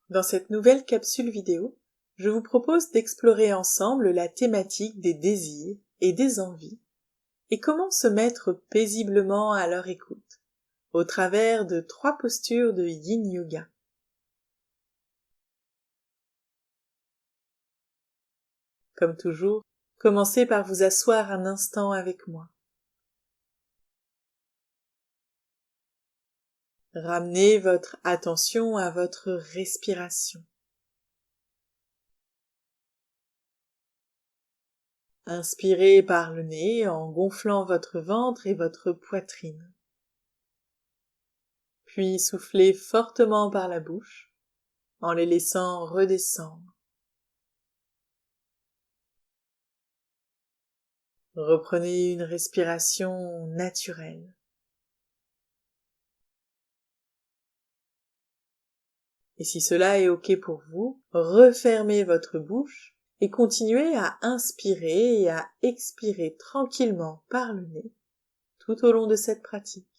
Dans cette nouvelle capsule vidéo, je vous propose d'explorer ensemble la thématique des désirs et des envies et comment se mettre paisiblement à leur écoute au travers de 3 postures de Yin Yoga. Comme toujours, commencez par vous asseoir un instant avec moi. Ramenez votre attention à votre respiration. Inspirez par le nez en gonflant votre ventre et votre poitrine. Puis soufflez fortement par la bouche en les laissant redescendre. Reprenez une respiration naturelle. Et si cela est OK pour vous, refermez votre bouche et continuez à inspirer et à expirer tranquillement par le nez tout au long de cette pratique.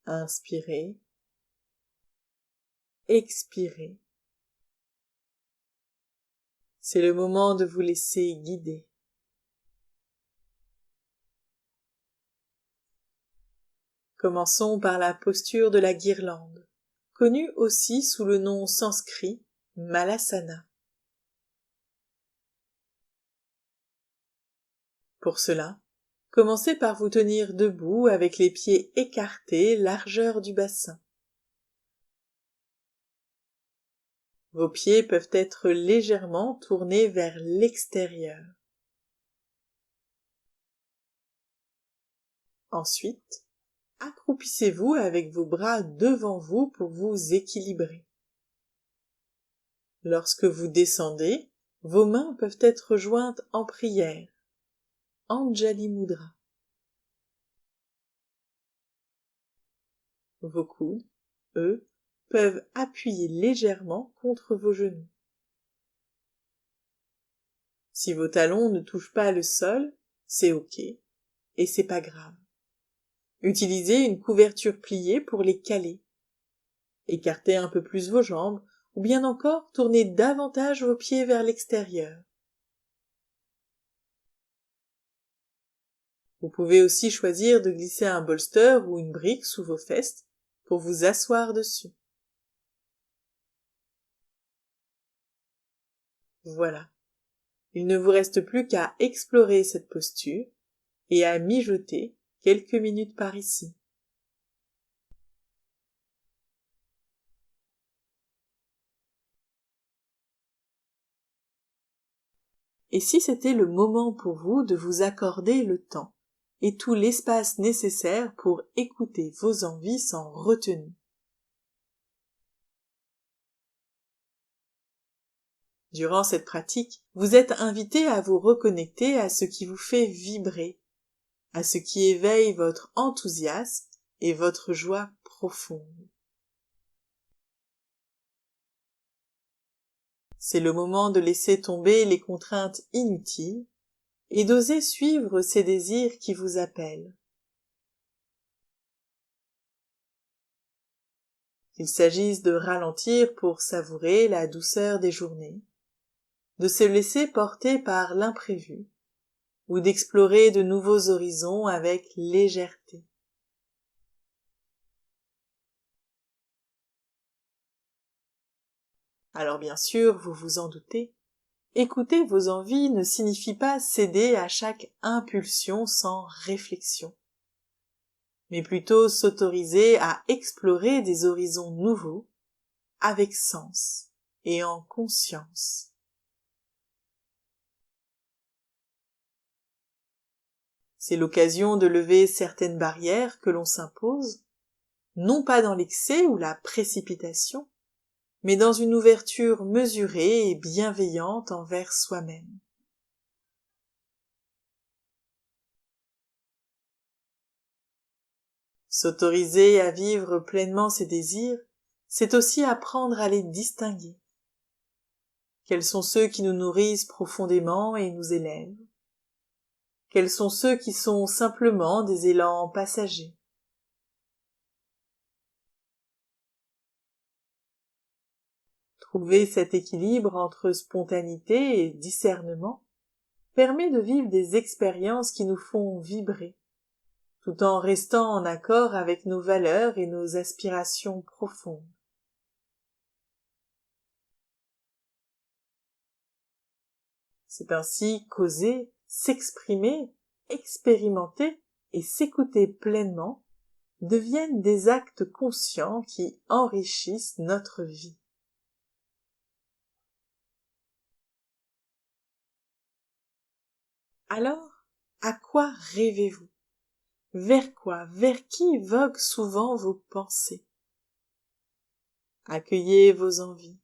Inspirez, expirez. C'est le moment de vous laisser guider. Commençons par la posture de la guirlande, connue aussi sous le nom sanskrit Malasana. Pour cela, commencez par vous tenir debout avec les pieds écartés largeur du bassin. Vos pieds peuvent être légèrement tournés vers l'extérieur. Ensuite, accroupissez-vous avec vos bras devant vous pour vous équilibrer. Lorsque vous descendez, vos mains peuvent être jointes en prière, Anjali Mudra. Vos coudes, eux, peuvent appuyer légèrement contre vos genoux. Si vos talons ne touchent pas le sol, c'est OK, et c'est pas grave. Utilisez une couverture pliée pour les caler. Écartez un peu plus vos jambes, ou bien encore tournez davantage vos pieds vers l'extérieur. Vous pouvez aussi choisir de glisser un bolster ou une brique sous vos fesses pour vous asseoir dessus. Voilà. Il ne vous reste plus qu'à explorer cette posture et à mijoter quelques minutes par ici. Et si c'était le moment pour vous de vous accorder le temps et tout l'espace nécessaire pour écouter vos envies sans retenue? Durant cette pratique, vous êtes invité à vous reconnecter à ce qui vous fait vibrer, à ce qui éveille votre enthousiasme et votre joie profonde. C'est le moment de laisser tomber les contraintes inutiles et d'oser suivre ces désirs qui vous appellent. Qu'il s'agisse de ralentir pour savourer la douceur des journées, de se laisser porter par l'imprévu, ou d'explorer de nouveaux horizons avec légèreté. Alors bien sûr, vous vous en doutez, écouter vos envies ne signifie pas céder à chaque impulsion sans réflexion, mais plutôt s'autoriser à explorer des horizons nouveaux, avec sens et en conscience. C'est l'occasion de lever certaines barrières que l'on s'impose, non pas dans l'excès ou la précipitation, mais dans une ouverture mesurée et bienveillante envers soi-même. S'autoriser à vivre pleinement ses désirs, c'est aussi apprendre à les distinguer. Quels sont ceux qui nous nourrissent profondément et nous élèvent? Quels sont ceux qui sont simplement des élans passagers? Trouver cet équilibre entre spontanéité et discernement permet de vivre des expériences qui nous font vibrer, tout en restant en accord avec nos valeurs et nos aspirations profondes. C'est ainsi qu'oser, s'exprimer, expérimenter et s'écouter pleinement deviennent des actes conscients qui enrichissent notre vie. Alors, à quoi rêvez-vous? Vers quoi, vers qui voguent souvent vos pensées? Accueillez vos envies,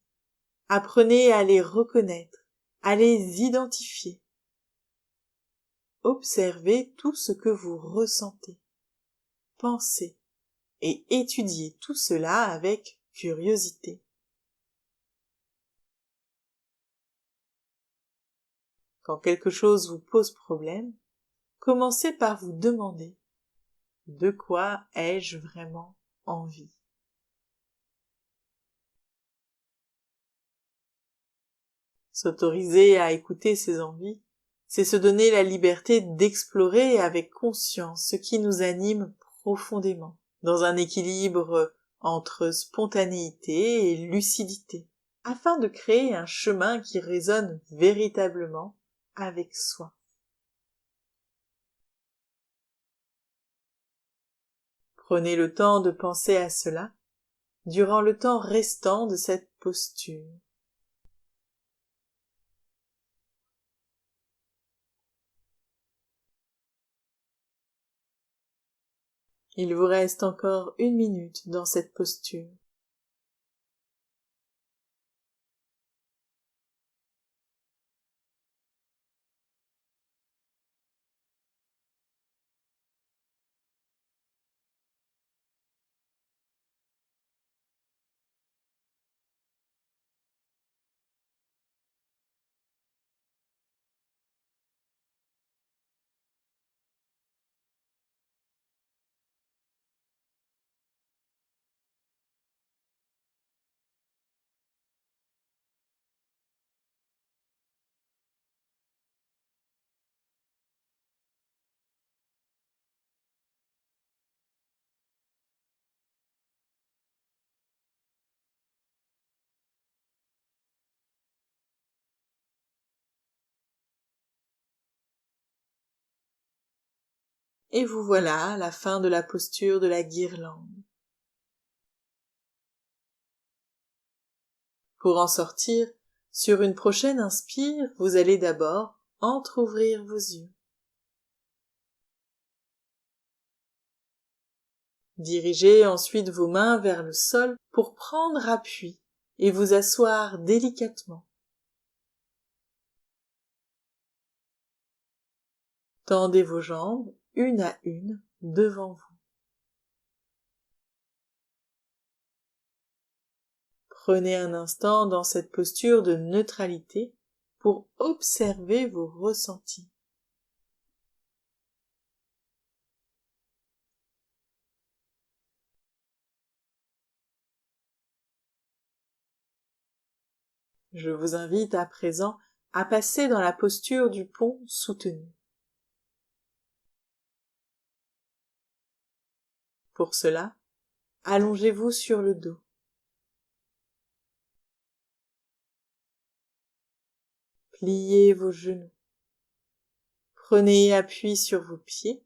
apprenez à les reconnaître, à les identifier. Observez tout ce que vous ressentez, pensez et étudiez tout cela avec curiosité. Quand quelque chose vous pose problème, commencez par vous demander: de quoi ai-je vraiment envie? S'autoriser à écouter ses envies, c'est se donner la liberté d'explorer avec conscience ce qui nous anime profondément, dans un équilibre entre spontanéité et lucidité, afin de créer un chemin qui résonne véritablement avec soi. Prenez le temps de penser à cela durant le temps restant de cette posture. Il vous reste encore 1 minute dans cette posture. Et vous voilà à la fin de la posture de la guirlande. Pour en sortir, sur une prochaine inspire, vous allez d'abord entr'ouvrir vos yeux. Dirigez ensuite vos mains vers le sol pour prendre appui et vous asseoir délicatement. Tendez vos jambes une à une devant vous. Prenez un instant dans cette posture de neutralité pour observer vos ressentis. Je vous invite à présent à passer dans la posture du pont soutenu. Pour cela, allongez-vous sur le dos. Pliez vos genoux. Prenez appui sur vos pieds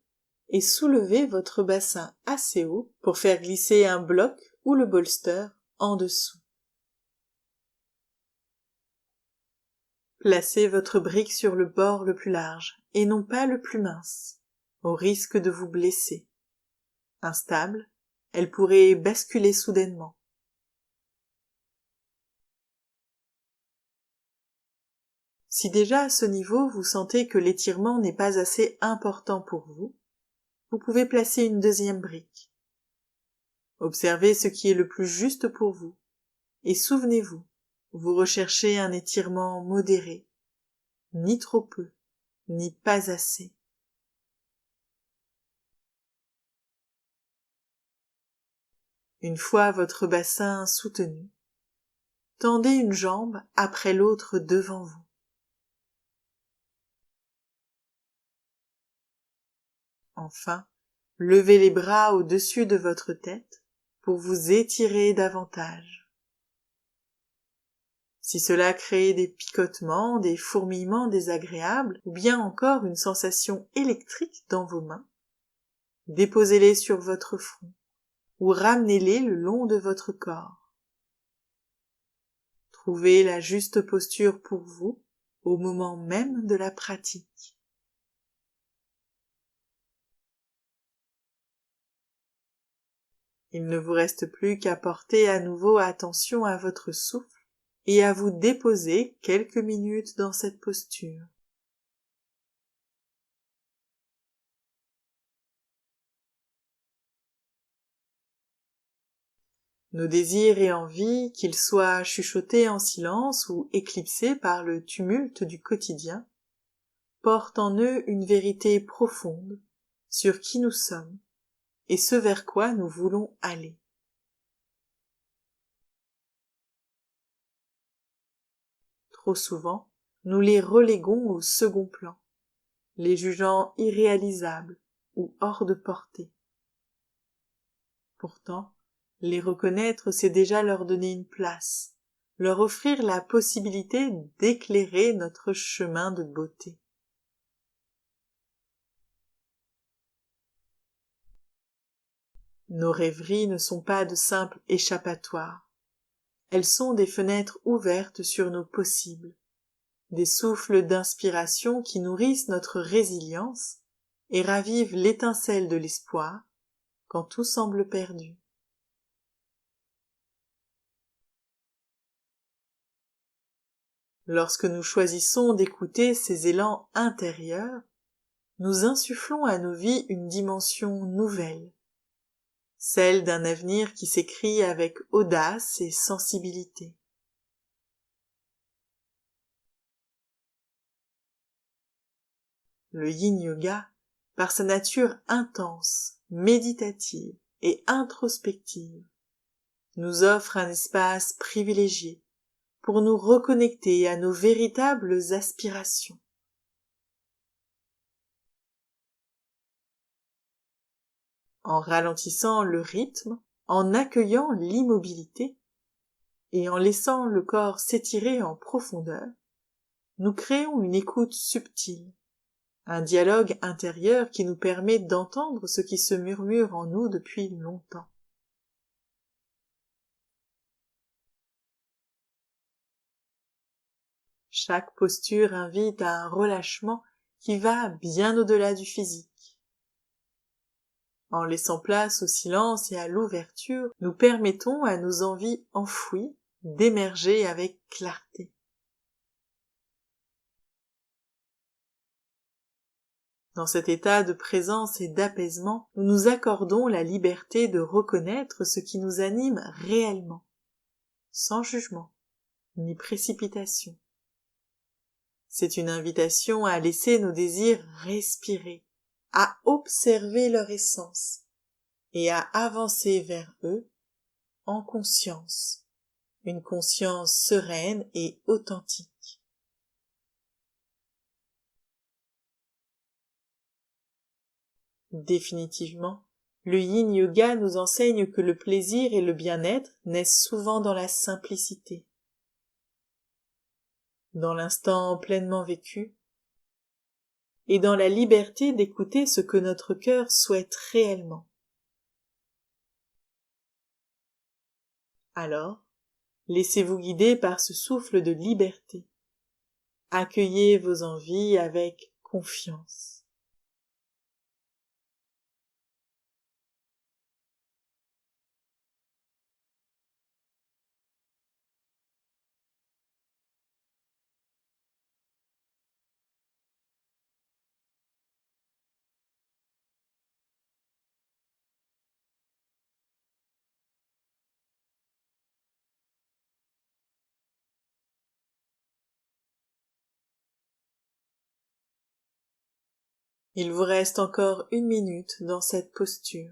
et soulevez votre bassin assez haut pour faire glisser un bloc ou le bolster en dessous. Placez votre brique sur le bord le plus large et non pas le plus mince, au risque de vous blesser. Instable, elle pourrait basculer soudainement. Si déjà à ce niveau vous sentez que l'étirement n'est pas assez important pour vous, vous pouvez placer une deuxième brique. Observez ce qui est le plus juste pour vous et souvenez-vous, vous recherchez un étirement modéré, ni trop peu, ni pas assez. Une fois votre bassin soutenu, tendez une jambe après l'autre devant vous. Enfin, levez les bras au-dessus de votre tête pour vous étirer davantage. Si cela crée des picotements, des fourmillements désagréables ou bien encore une sensation électrique dans vos mains, déposez-les sur votre front ou ramenez-les le long de votre corps. Trouvez la juste posture pour vous au moment même de la pratique. Il ne vous reste plus qu'à porter à nouveau attention à votre souffle et à vous déposer quelques minutes dans cette posture. Nos désirs et envies, qu'ils soient chuchotés en silence ou éclipsés par le tumulte du quotidien, portent en eux une vérité profonde sur qui nous sommes et ce vers quoi nous voulons aller. Trop souvent, nous les reléguons au second plan, les jugeant irréalisables ou hors de portée. Pourtant, les reconnaître, c'est déjà leur donner une place, leur offrir la possibilité d'éclairer notre chemin de beauté. Nos rêveries ne sont pas de simples échappatoires. Elles sont des fenêtres ouvertes sur nos possibles, des souffles d'inspiration qui nourrissent notre résilience et ravivent l'étincelle de l'espoir quand tout semble perdu. Lorsque nous choisissons d'écouter ces élans intérieurs, nous insufflons à nos vies une dimension nouvelle, celle d'un avenir qui s'écrit avec audace et sensibilité. Le yin yoga, par sa nature intense, méditative et introspective, nous offre un espace privilégié pour nous reconnecter à nos véritables aspirations. En ralentissant le rythme, en accueillant l'immobilité et en laissant le corps s'étirer en profondeur, nous créons une écoute subtile, un dialogue intérieur qui nous permet d'entendre ce qui se murmure en nous depuis longtemps. Chaque posture invite à un relâchement qui va bien au-delà du physique. En laissant place au silence et à l'ouverture, nous permettons à nos envies enfouies d'émerger avec clarté. Dans cet état de présence et d'apaisement, nous nous accordons la liberté de reconnaître ce qui nous anime réellement, sans jugement ni précipitation. C'est une invitation à laisser nos désirs respirer, à observer leur essence et à avancer vers eux en conscience, une conscience sereine et authentique. Définitivement, le yin yoga nous enseigne que le plaisir et le bien-être naissent souvent dans la simplicité, dans l'instant pleinement vécu, et dans la liberté d'écouter ce que notre cœur souhaite réellement. Alors, laissez-vous guider par ce souffle de liberté. Accueillez vos envies avec confiance. Il vous reste encore 1 minute dans cette posture.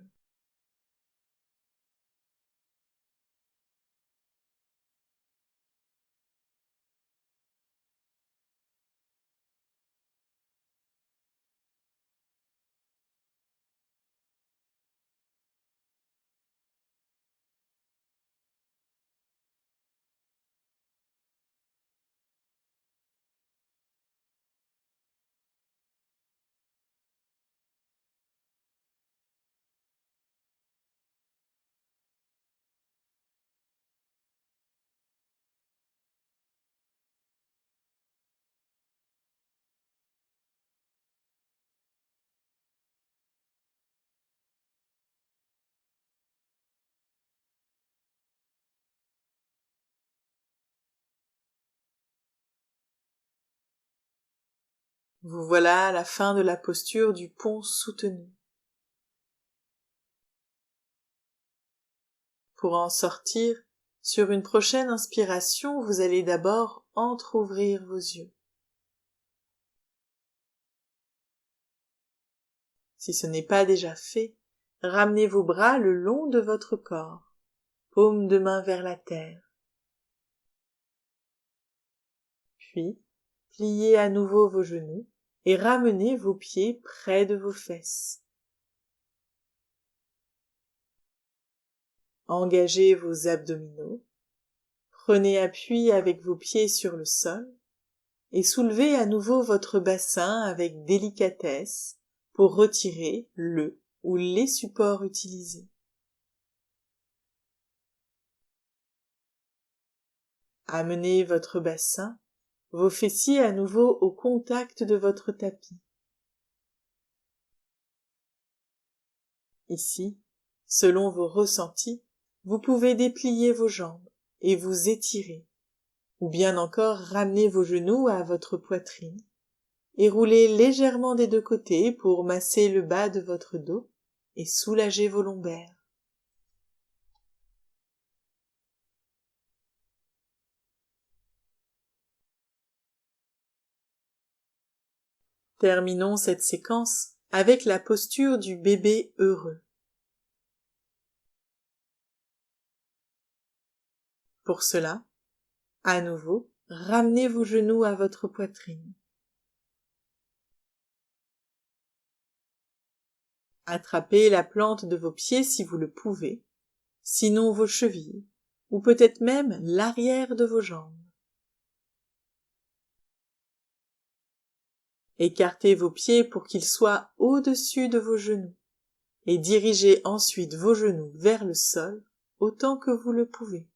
Vous voilà à la fin de la posture du pont soutenu. Pour en sortir, sur une prochaine inspiration, vous allez d'abord entr'ouvrir vos yeux. Si ce n'est pas déjà fait, ramenez vos bras le long de votre corps, paume de main vers la terre. Puis, pliez à nouveau vos genoux et ramenez vos pieds près de vos fesses. Engagez vos abdominaux, prenez appui avec vos pieds sur le sol et soulevez à nouveau votre bassin avec délicatesse pour retirer le ou les supports utilisés. Amenez votre bassin, vos fessiers à nouveau au contact de votre tapis. Ici, selon vos ressentis, vous pouvez déplier vos jambes et vous étirer, ou bien encore ramener vos genoux à votre poitrine et rouler légèrement des deux côtés pour masser le bas de votre dos et soulager vos lombaires. Terminons cette séquence avec la posture du bébé heureux. Pour cela, à nouveau, ramenez vos genoux à votre poitrine. Attrapez la plante de vos pieds si vous le pouvez, sinon vos chevilles, ou peut-être même l'arrière de vos jambes. Écartez vos pieds pour qu'ils soient au-dessus de vos genoux, et dirigez ensuite vos genoux vers le sol autant que vous le pouvez.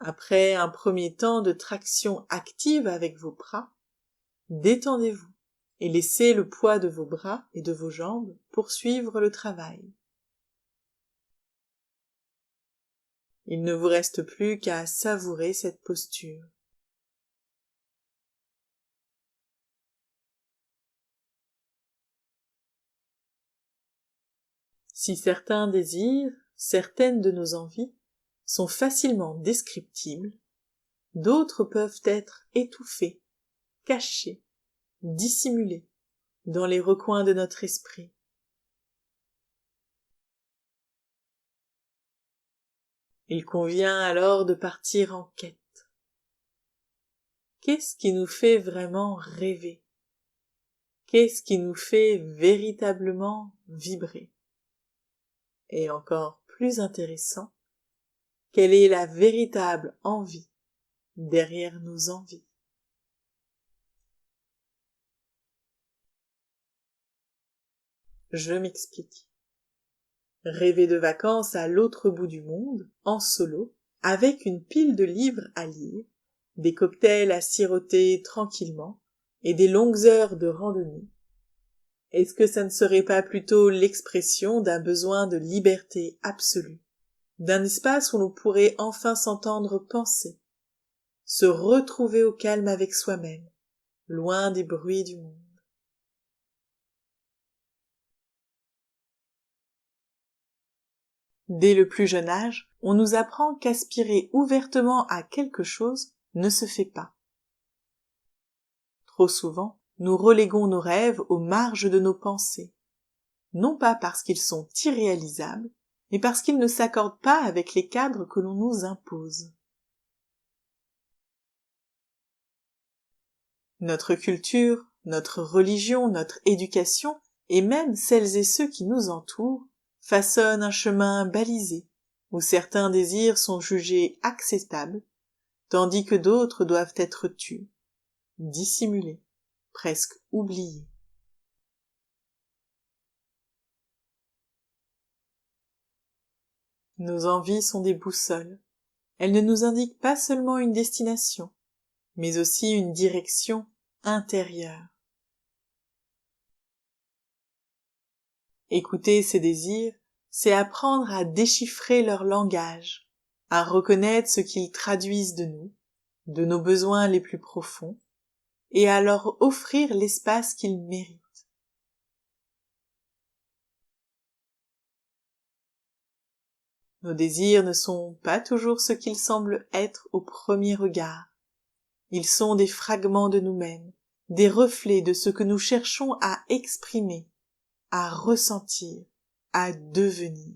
Après un premier temps de traction active avec vos bras, détendez-vous et laissez le poids de vos bras et de vos jambes poursuivre le travail. Il ne vous reste plus qu'à savourer cette posture. Si certains désirs, certaines de nos envies sont facilement descriptibles, d'autres peuvent être étouffés, cachés, dissimulés dans les recoins de notre esprit. Il convient alors de partir en quête. Qu'est-ce qui nous fait vraiment rêver? Qu'est-ce qui nous fait véritablement vibrer? Et encore plus intéressant, quelle est la véritable envie derrière nos envies? Je m'explique. Rêver de vacances à l'autre bout du monde, en solo, avec une pile de livres à lire, des cocktails à siroter tranquillement et des longues heures de randonnée. Est-ce que ça ne serait pas plutôt l'expression d'un besoin de liberté absolue, d'un espace où l'on pourrait enfin s'entendre penser, se retrouver au calme avec soi-même, loin des bruits du monde? Dès le plus jeune âge, on nous apprend qu'aspirer ouvertement à quelque chose ne se fait pas. Trop souvent, nous reléguons nos rêves aux marges de nos pensées, non pas parce qu'ils sont irréalisables, mais parce qu'ils ne s'accordent pas avec les cadres que l'on nous impose. Notre culture, notre religion, notre éducation, et même celles et ceux qui nous entourent, façonnent un chemin balisé, où certains désirs sont jugés acceptables, tandis que d'autres doivent être tus, dissimulés, presque oubliés. Nos envies sont des boussoles. Elles ne nous indiquent pas seulement une destination, mais aussi une direction intérieure. Écouter ces désirs, c'est apprendre à déchiffrer leur langage, à reconnaître ce qu'ils traduisent de nous, de nos besoins les plus profonds et à leur offrir l'espace qu'ils méritent. Nos désirs ne sont pas toujours ce qu'ils semblent être au premier regard. Ils sont des fragments de nous-mêmes, des reflets de ce que nous cherchons à exprimer, à ressentir, à devenir.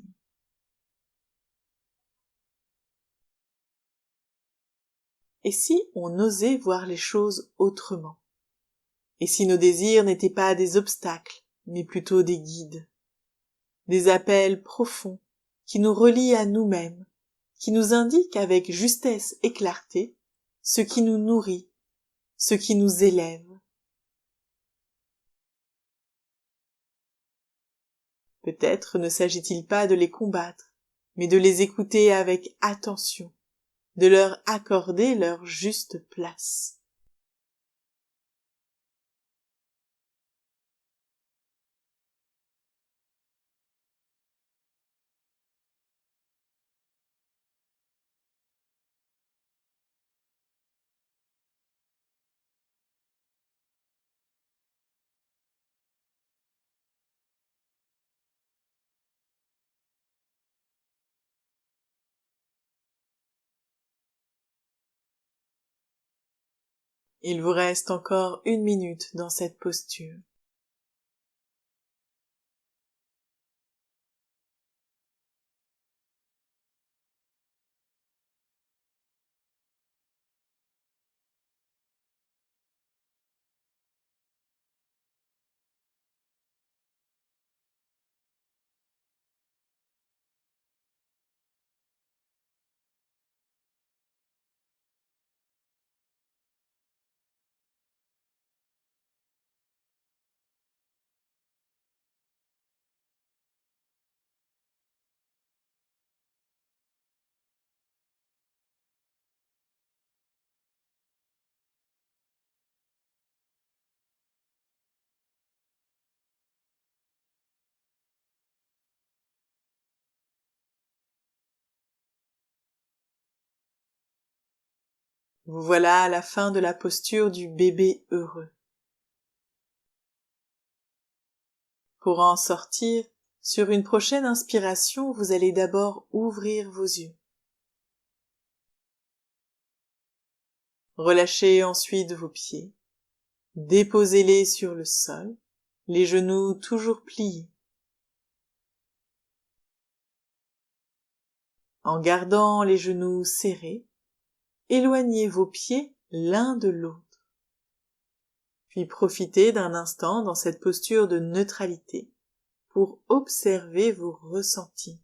Et si on osait voir les choses autrement? Et si nos désirs n'étaient pas des obstacles, mais plutôt des guides? Des appels profonds qui nous relient à nous-mêmes, qui nous indiquent avec justesse et clarté ce qui nous nourrit, ce qui nous élève. Peut-être ne s'agit-il pas de les combattre, mais de les écouter avec attention, de leur accorder leur juste place. Il vous reste encore 1 minute dans cette posture. Vous voilà à la fin de la posture du bébé heureux. Pour en sortir, sur une prochaine inspiration, vous allez d'abord ouvrir vos yeux. Relâchez ensuite vos pieds. Déposez-les sur le sol, les genoux toujours pliés. En gardant les genoux serrés, éloignez vos pieds l'un de l'autre. Puis profitez d'un instant dans cette posture de neutralité pour observer vos ressentis.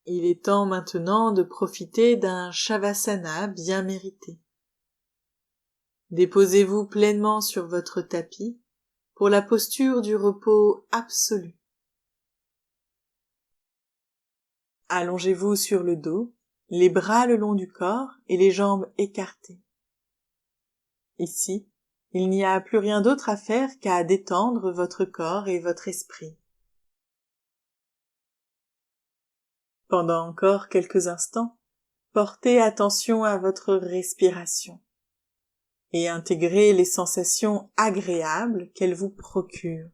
Il est temps maintenant de profiter d'un Shavasana bien mérité. Déposez-vous pleinement sur votre tapis pour la posture du repos absolu. Allongez-vous sur le dos, les bras le long du corps et les jambes écartées. Ici, il n'y a plus rien d'autre à faire qu'à détendre votre corps et votre esprit. Pendant encore quelques instants, portez attention à votre respiration et intégrez les sensations agréables qu'elle vous procure.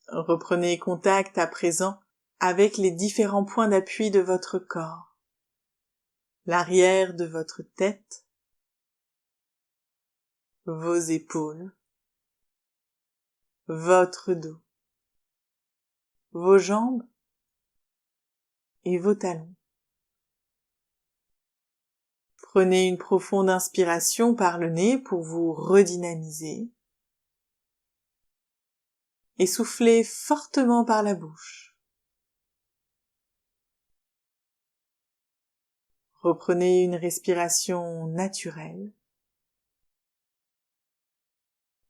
Reprenez contact à présent avec les différents points d'appui de votre corps. l'arrière de votre tête, vos épaules, votre dos, vos jambes et vos talons. Prenez une profonde inspiration par le nez pour vous redynamiser et soufflez fortement par la bouche. Reprenez une respiration naturelle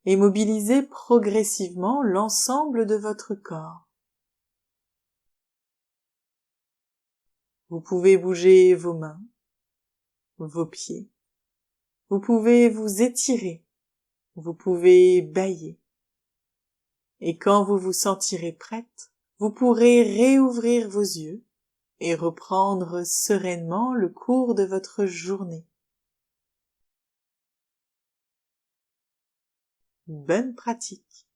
et mobilisez progressivement l'ensemble de votre corps. Vous pouvez bouger vos mains, vos pieds. Vous pouvez vous étirer, vous pouvez bâiller. Et quand vous vous sentirez prête, vous pourrez réouvrir vos yeux et reprendre sereinement le cours de votre journée. Bonne pratique!